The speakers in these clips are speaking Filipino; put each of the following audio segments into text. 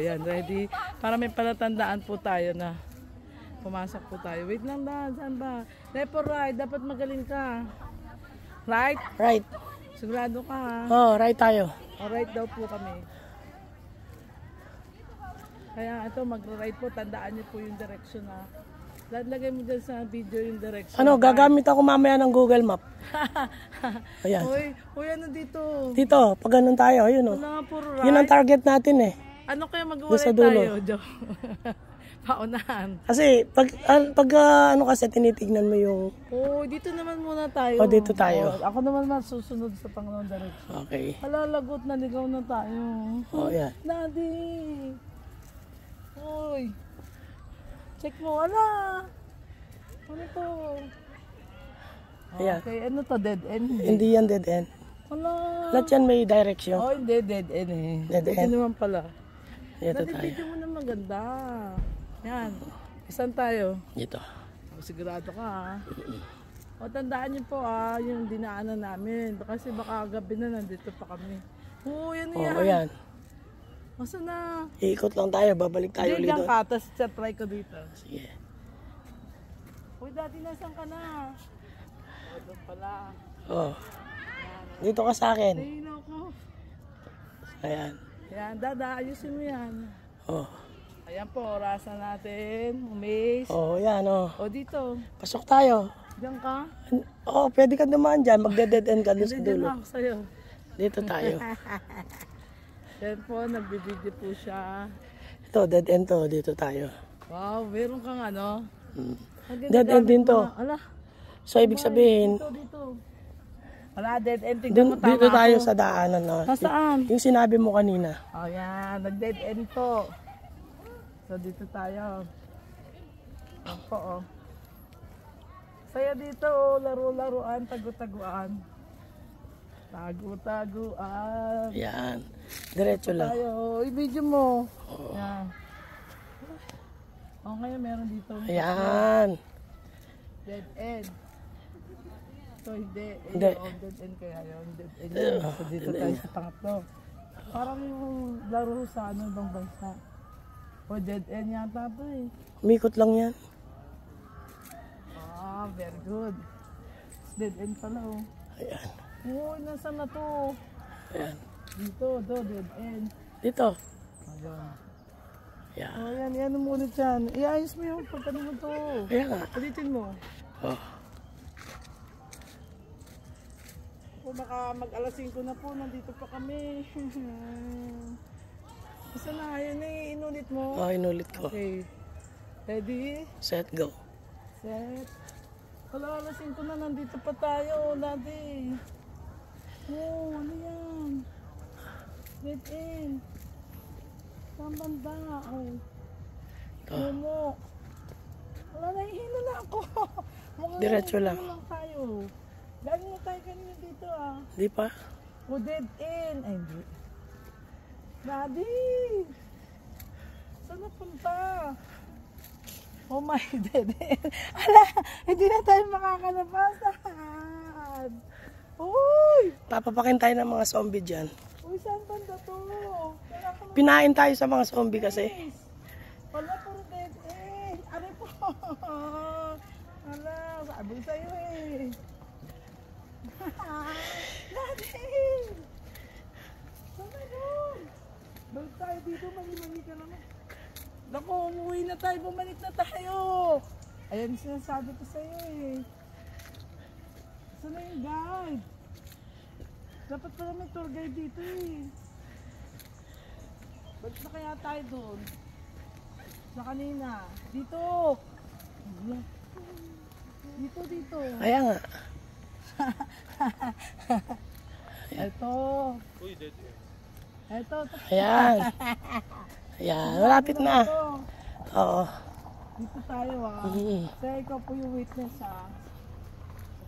Ayan, ready. Para may palatandaan po tayo na pumasok po tayo. Wait lang dahan, saan ba? Left or right? Dapat magaling ka. Right? Right. Sigurado ka ha? Oh, right tayo. O, right daw po kami. Kaya ito, mag-right po. Tandaan niyo po yung direction ha. Lagay mo dyan sa video yung direction. Ano, gagamit ako mamaya ng Google Map. Ayan. Uy, ano dito? Dito, pag ganun tayo, yun o. Wala, puro right. Yun ang target natin eh. Ano kaya mag-uulay tayo, Joe? Paunahan. Kasi, pag ano kasi, tinitignan mo yung... Oh, dito naman muna tayo. O, dito tayo. Ako naman masusunod sa Panginoon direction. Okay. Halalagot, naligaw na tayo. O, yan. Daddy! Uy! Check mo, ala! Ano to? Ayan. Okay, ano to? Dead end? Hindi yan dead end. Ala! Lahat yan may direction. Oh, hindi, dead end eh. Dead end. Ito naman pala. Dito tayo. Video mo na maganda. Yan. Isan tayo? Dito. Sigurado ka ha. O tandaan niyo po yung dinaanan namin. Kasi baka gabi na nandito pa kami. Oo, yan yan. O, yan. Masa na? Iikot lang tayo, babalik tayo ulit doon. Diyan ka, tapos try ko dito. Sige. Uy, dati nasan ka na? O, doon pala. Oh. Dito ka sa akin. Nahihinaw ko. Ayan. Yan, dada, ayusin mo yan. Oh. Ayan po, orasan natin. Umaze. Oh, yan oh. O, dito. Pasok tayo. Diyan ka? Oh, pwede ka dumaan dyan. Magde-dead end ka doon sa Diyan dulo. ako sa'yo. Dito tayo. Yan po, nagbibideo po siya. Ito, dead end to. Dito tayo. Wow, meron kang ano? Dead end din to. Ala, So, ibig sabihin, dito. Wala, dead end. Tignan mo, tama dito tayo ako. sa daanan. No? Nasaan? Yung sinabi mo kanina. Oh, yan. Nag-dead end to. So, dito tayo. Yan po, oh. Saya dito, oh. Laro-laruan, tagu-taguan. Tagu-taguan. Yan. Diretso lang. Tayo. I-video mo. Yan. Oh, ngayon meron dito. Ayan. Dead end. So, hindi. Hindi. Oh, dead end kaya yun. Dead end yun. So, dito tayo sa pangatlo. Parang yung laro sa ano bang bansa. O, dead end yata ito eh. Umikot lang yan. Ah, very good. Dead end pala oh. Ayan. Uy, nasaan na to? Ayan. Dito, dead end. Dito. Ayun. Ayan. Oh, yan, yan mo ulit yan. Iayos mo yung pagkano mo to. Ayan nga. Ulitin mo. Oh. Kung baka mag-alas 5 na po, nandito pa kami. Isa na, yan eh, inulit mo. Oh, inulit ko. Okay. Ready? Set, go. Set. Wala, alas 5 na, nandito pa tayo, daddy. Oh, ano yan? Dead end. Saan banda? Oh. Momo. Wala, nahihina na ako. Diretso lang. Ano lang tayo. Dali na tayo kanina dito ah. Di pa? O dead end. Ay, hindi. Daddy! Saan napunta? Oh my dead end. Ala, hindi na tayo makakalabasan. Uy! Papapakin tayo ng mga zombie dyan. Uy, saan banda to? Pinain tayo sa mga zombie kasi. Wala, puro dead end. Ano po? Ala, sabi sa'yo eh. Daddy! Saan na doon? Balik tayo dito, mali-mali ka naman. Naku, umuwi na tayo, bumalik na tayo. Ayan sinasabi ko sa'yo eh. Saan na yung guide? Dapat pala may tour guide dito eh. Balik na kaya tayo doon? Sa kanina. Dito! Dito. Ayan nga. Ito. Ito. Ayan. Ayan. Malapit na. Oo. Dito tayo ah. Kaya ikaw po yung witness ah.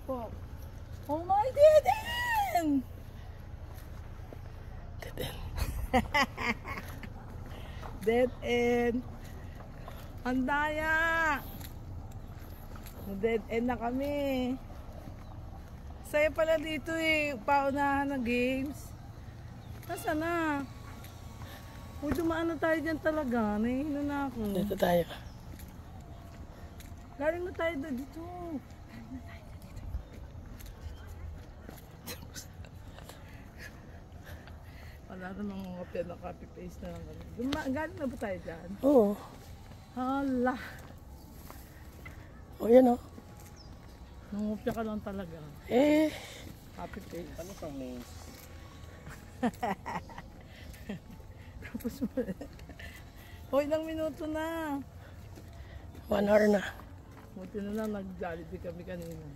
Ito. Oh my dead end! Dead end. Dead end. Ang daya. Dead end na kami. Saya pala dito eh. Paunahan ng games. Nasaan na? Uy, dumaan na tayo dyan talaga. Nahihino na ako. Dito tayo. Galing na tayo dito. Wala na mga kopya na copy-paste na lang. Galing na ba tayo dyan? Oo. Hala. O yan o. Nangopya ka lang talaga. Eh. Copy-paste. Ano pang main? Tapos mo. Hoy, ilang minuto na. 1 hour na. Buti na lang nag-jollibee kami kanina.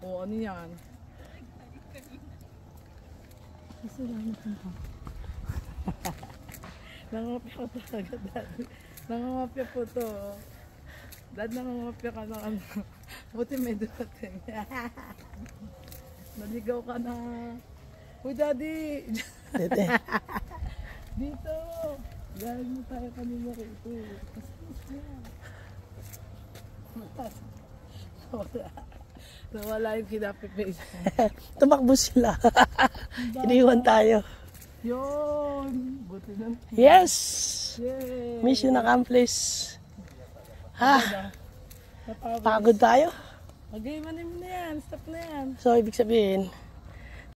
O ano yan? Salamat na. Nangangopya ko talaga, Dad. Nangangopya po to. Dad, nangangopya ka ng ano. Buti may dumating. Naligaw ka na. Uy, Daddy! Dito. Dito! Galing mo tayo kanina rito. Kastos niya. Nawala yung kinapi-face. Tumakbo sila. Iniwan tayo. Yun! Buti na. Yes! Yay! Mission accomplished. Ha? Napagod. Pagod tayo. Okay, manim na yan. Stop na yan. So, ibig sabihin,